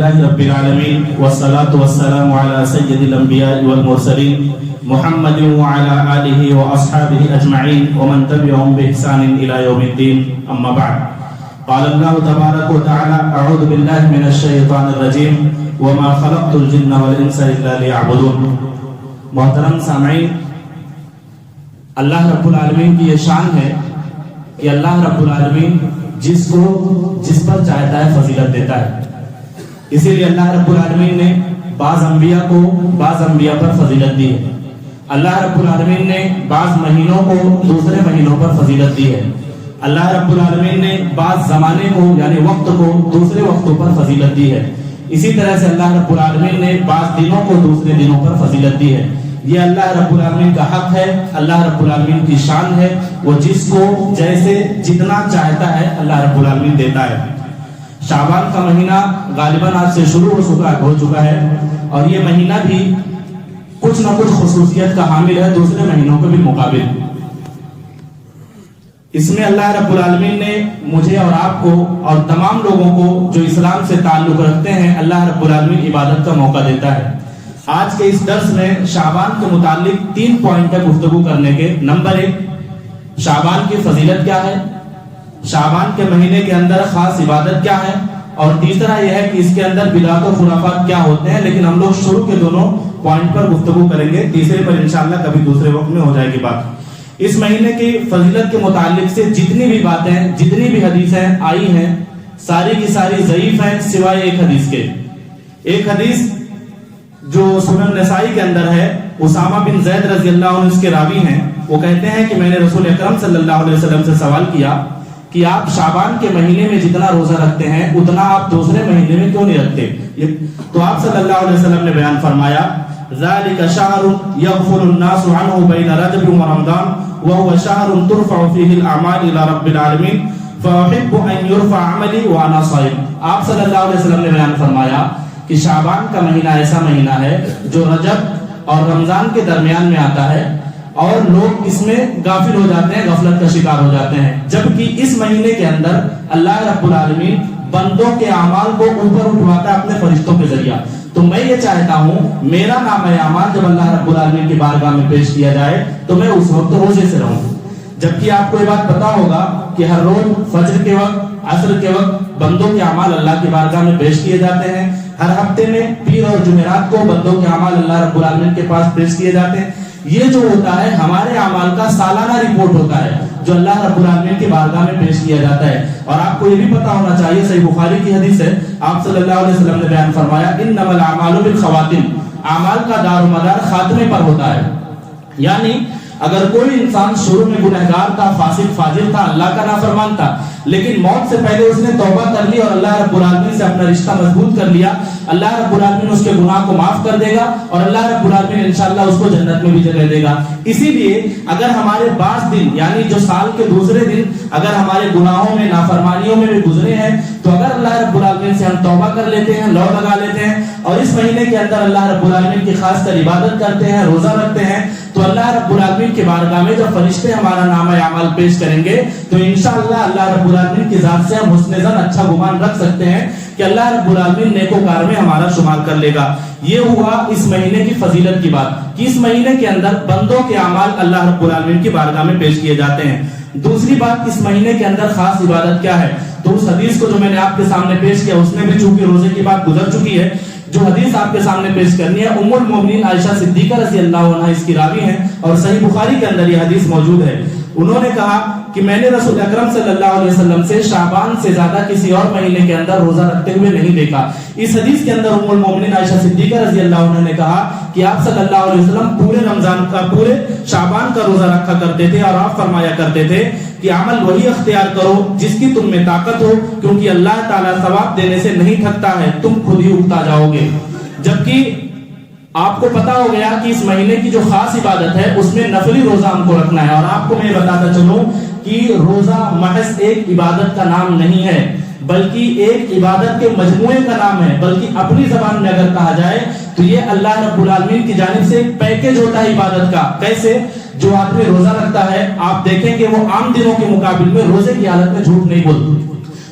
لله رب العالمين والصلاة والسلام على سيد الأنبياء والمرسلين محمد وعلى آله وأصحابه أجمعين ومن تبعهم بإحسان إلى يوم الدين أما بعد قال الله تبارك وتعالى أعوذ بالله من الشيطان الرجيم وما خلقت الجن والإنس إلا ليعبدون. محترم سامعین، اللہ رب العالمین کی یہ شان ہے کہ اللہ رب العالمین جس پر چاہتا ہے فضیلت دیتا ہے. اسی لیے اللہ رب العالمین نے بعض انبیاء پر فضیلت دی ہے. اللہ رب العالمین نے بعض مہینوں کو دوسرے مہینوں پر فضیلت دی ہے. اللہ رب العالمین نے بعض زمانے کو یعنی وقت کو دوسرے وقتوں پر فضیلت دی ہے. اسی طرح سے اللہ رب العالمین نے بعض دنوں کو دوسرے دنوں پر فضیلت دی ہے. یہ اللہ رب العالمین کا حق ہے، اللہ رب العالمین کی شان ہے. وہ جس کو جیسے جتنا چاہتا ہے اللہ رب العالمین دیتا ہے. شعبان کا مہینہ غالباً آج سے شروع ہو چکا ہے اور یہ مہینہ بھی کچھ نہ کچھ خصوصیت کا حامل ہے دوسرے مہینوں کے بالمقابل. اس میں اللہ رب العالمین نے مجھے اور آپ کو اور تمام لوگوں کو جو اسلام سے تعلق رکھتے ہیں اللہ رب العالمین عبادت کا موقع دیتا ہے. آج کے اس درس میں شعبان کے متعلق 3 پوائنٹ ہے گفتگو کرنے کے. نمبر 1، شعبان کی فضیلت کیا ہے، شعبان کے مہینے کے اندر خاص عبادت کیا ہے، اور تیسرا یہ ہے کہ اس کے اندر بدعت و خرافات کیا ہوتے ہیں. لیکن ہم لوگ شروع کے دونوں پوائنٹ پر گفتگو کریں گے، تیسرے پر انشاءاللہ کبھی دوسرے وقت میں ہو جائے گی بات. اس مہینے کی فضیلت کے متعلق سے جتنی بھی باتیں جتنی بھی حدیثیں آئی ہیں ساری کی ساری ضعیف ہیں سوائے ایک حدیث کے. ایک حدیث جو سنن نسائی کے اندر ہے، اسامہ بن زید رضی اللہ عنہ اس کے راوی ہیں. وہ کہتے ہیں کہ میں نے رسول اکرم صلی اللہ علیہ وسلم سے سوال کیا کہ آپ شعبان کے مہینے میں جتنا روزہ رکھتے ہیں اتنا آپ دوسرے مہینے میں کیوں نہیں رکھتے؟ تو آپ صلی اللہ علیہ وسلم نے بیان فرمایا ذالک شہر یغفل الناس عنہ بین رجب و رمضان وهو شہر ترفع فیہ الاعمال الى رب العالمین فاحب ان یرفع عملی وانا صائم. آپ صلی اللہ علیہ وسلم نے بیان فرمایا کہ شعبان کا مہینہ ایسا مہینہ ہے جو رجب اور رمضان کے درمیان میں آتا ہے اور لوگ اس میں غافل ہو جاتے ہیں، غفلت کا شکار ہو جاتے ہیں، جبکہ اس مہینے کے اندر اللہ رب العالمین بندوں کے اعمال کو اوپر اٹھواتا ہے اپنے فرشتوں کے ذریعہ. تو میں یہ چاہتا ہوں میرا نام اعمال جب اللہ رب العالمین کی بارگاہ میں پیش کیا جائے تو میں اس وقت روزے سے رہوں. جبکہ آپ کو یہ بات پتا ہوگا کہ ہر روز فجر کے وقت عصر کے وقت بندوں کے اعمال اللہ کی بارگاہ میں پیش کیے جاتے ہیں. ہر ہفتے میں پیر اور جمعرات کو بندوں کے اعمال اللہ رب العالمین کے پاس پیش کیے جاتے ہیں. یہ جو ہوتا ہے ہمارے اعمال کا سالانہ رپورٹ ہوتا ہے جو اللہ رب العالمین کی بارگاہ میں پیش کیا جاتا ہے. اور آپ کو یہ بھی پتا ہونا چاہیے، صحیح بخاری کی حدیث ہے، آپ صلی اللہ علیہ وسلم نے بیان فرمایا انما الاعمال بالخواتم، اعمال کا دار و مدار خاتمے پر ہوتا ہے. یعنی اگر کوئی انسان شروع میں گنہگار تھا، فاسق فاجر تھا، اللہ کا نافرمان تھا، لیکن موت سے پہلے اس نے توبہ کر لی اور اللہ رب العالمین سے اپنا رشتہ مضبوط کر لیا، اللہ رب العالمین اس کے گناہ کو معاف کر دے گا اور اللہ رب العالمین انشاءاللہ اس کو جنت میں بھی جگہ دے گا. اسی لیے اگر ہمارے بعض دن یعنی جو سال کے دوسرے دن اگر ہمارے گناہوں میں نافرمانیوں میں بھی گزرے ہیں تو اگر اللہ رب العالمین سے ہم توبہ کر لیتے ہیں، لو لگا لیتے ہیں اور اس مہینے کے اندر اللہ رب العالمین کی خاص کر عبادت کرتے ہیں، روزہ رکھتے ہیں، تو اللہ رب العالمین کی بارگاہ میں جب فرشتے ہمارا نامہ اعمال پیش کریں گے تو انشاءاللہ اللہ رب العالمین کی ذات سے ہم حسن ظن اچھا گمان رکھ سکتے ہیں کہ اللہ رب العالمین نیکوکار میں ہمارا شمار کر لے گا. یہ ہوا اس مہینے کی فضیلت کی بات کہ اس مہینے کے اندر بندوں کے اعمال اللہ رب العالمین کی بارگاہ میں پیش کیے جاتے ہیں. دوسری بات، اس مہینے کے اندر خاص عبادت کیا ہے؟ تو اس حدیث کو جو میں نے آپ کے سامنے پیش کیا اس میں بھی چونکہ روزے کی بات گزر چکی ہے، جو حدیث آپ کے سامنے پیش کرنی ہے ام المومنین عائشہ صدیقہ رضی اللہ عنہا اس کی راوی ہیں اور صحیح بخاری کے اندر یہ حدیث موجود ہے. انہوں نے کہا کہ میں نے رسول اکرم صلی اللہ علیہ وسلم سے شعبان سے زیادہ کسی اور مہینے کے اندر روزہ رکھتے ہوئے نہیں دیکھا. اس حدیث کے اندر ام المومنین عائشہ صدیقہ رضی اللہ عنہ نے کہا کہ آپ صلی اللہ علیہ وسلم پورے رمضان کا پورے شعبان کا روزہ رکھا کرتے تھے اور آپ فرمایا کرتے تھے کہ عمل وہی اختیار کرو جس کی تم میں طاقت ہو، کیونکہ اللہ تعالیٰ ثواب دینے سے نہیں تھکتا ہے، تم خود ہی اگتا جاؤ گے. جبکہ آپ کو پتا ہو گیا کہ اس مہینے کی جو خاص عبادت ہے اس میں نفلی روزہ ہم کو رکھنا ہے. اور آپ کو میں بتاتا چلوں کہ روزہ محض ایک عبادت کا نام نہیں ہے بلکہ ایک عبادت کے مجموعے کا نام ہے. بلکہ اپنی زبان میں اگر کہا جائے تو یہ اللہ رب العالمین کی جانب سے ایک پیکیج ہوتا ہے عبادت کا. کیسے؟ جو آدمی روزہ رکھتا ہے آپ دیکھیں کہ وہ عام دنوں کے مقابل میں روزے کی حالت میں جھوٹ نہیں بولتا.